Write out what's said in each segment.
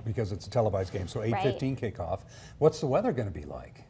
because it's a televised game, so 8:15 kickoff. What's the weather going to be like?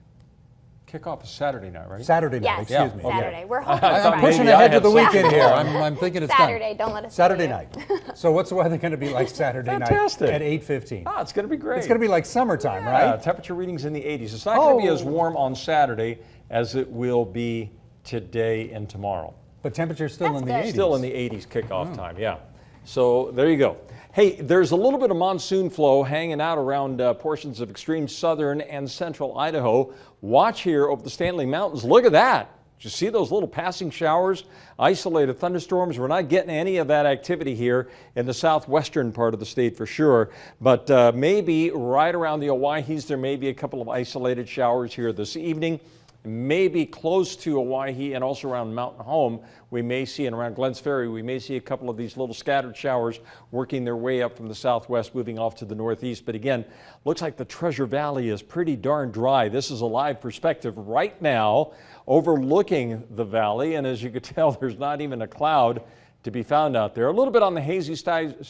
Kickoff is Saturday night, right? Saturday night, Yes, excuse me. Saturday. Okay. We're hoping I'm pushing Maybe I ahead to have the some- weekend here. I'm thinking it's Saturday. done. Don't let us Saturday fool you. night. So what's the weather going to be like Saturday Fantastic. night at 8:15? Ah, it's going to be great. It's going to be like summertime, Yeah, right? temperature readings in the 80s. It's not going to be as Oh. warm on Saturday as it will be today and tomorrow. But temperature's still That's in the good. 80s. Still in the 80s kickoff time, yeah. So there you go. Hey, there's a little bit of monsoon flow hanging out around portions of extreme southern and central Idaho. Watch here over the Stanley Mountains. Look at that. Did you see those little passing showers, isolated thunderstorms? We're not getting any of that activity here in the southwestern part of the state for sure, but maybe right around the Owyhees, there may be a couple of isolated showers here this evening. Maybe close to Owyhee and also around Mountain Home, we may see, and around Glens Ferry, we may see a couple of these little scattered showers working their way up from the southwest, moving off to the northeast. But again, looks like the Treasure Valley is pretty darn dry. This is a live perspective right now overlooking the valley, and as you could tell, there's not even a cloud to be found out there. A little bit on the hazy side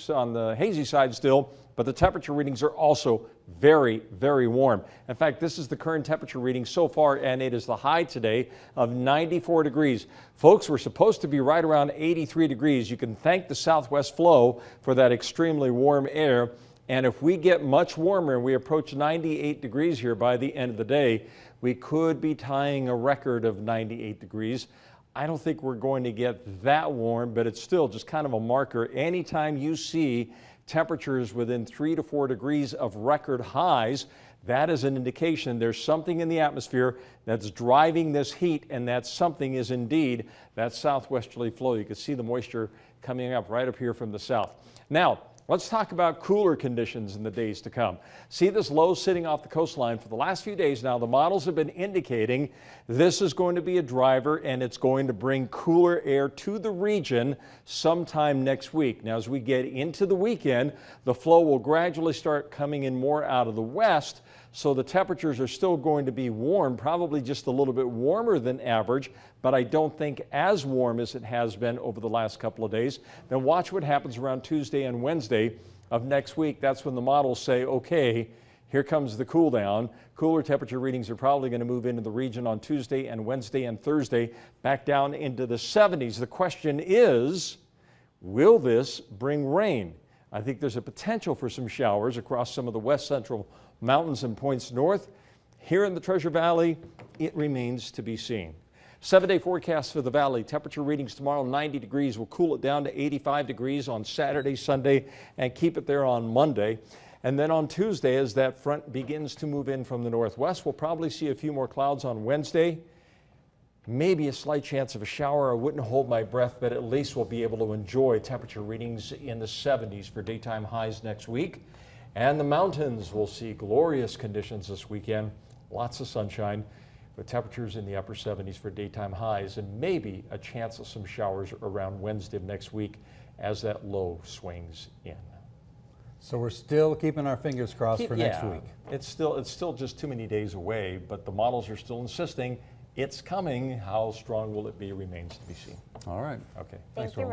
still, but the temperature readings are also very, very warm. In fact, this is the current temperature reading so far, and it is the high today of 94 degrees. Folks, we're supposed to be right around 83 degrees. You can thank the southwest flow for that extremely warm air. And if we get much warmer and we approach 98 degrees here by the end of the day, we could be tying a record of 98 degrees. I don't think we're going to get that warm, but it's still just kind of a marker. Anytime you see temperatures within 3 to 4 degrees of record highs, that is an indication there's something in the atmosphere that's driving this heat, and that something is indeed that southwesterly flow. You can see the moisture coming up right up here from the south. Now, let's talk about cooler conditions in the days to come. See this low sitting off the coastline for the last few days now. The models have been indicating this is going to be a driver, and it's going to bring cooler air to the region sometime next week. Now, as we get into the weekend, the flow will gradually start coming in more out of the west, so the temperatures are still going to be warm, probably just a little bit warmer than average, but I don't think as warm as it has been over the last couple of days. Then watch what happens around Tuesday and Wednesday of next week. That's when the models say, okay, here comes the cool down. Cooler temperature readings are probably going to move into the region on Tuesday and Wednesday and Thursday, back down into the 70s. The question is, will this bring rain? I think there's a potential for some showers across some of the west central mountains and points north. Here in the Treasure Valley, it remains to be seen. 7-day forecast for the valley. Temperature readings tomorrow, 90 degrees. We'll cool it down to 85 degrees on Saturday, Sunday, and keep it there on Monday. And then on Tuesday, as that front begins to move in from the northwest, we'll probably see a few more clouds on Wednesday. Maybe a slight chance of a shower. I wouldn't hold my breath, but at least we'll be able to enjoy temperature readings in the 70s for daytime highs next week. And the mountains will see glorious conditions this weekend. Lots of sunshine, with temperatures in the upper 70s for daytime highs, and maybe a chance of some showers around Wednesday of next week as that low swings in. So we're still keeping our fingers crossed for next week. It's still just too many days away, but the models are still insisting it's coming. How strong will it be remains to be seen. All right. Okay. Thank you, Ron.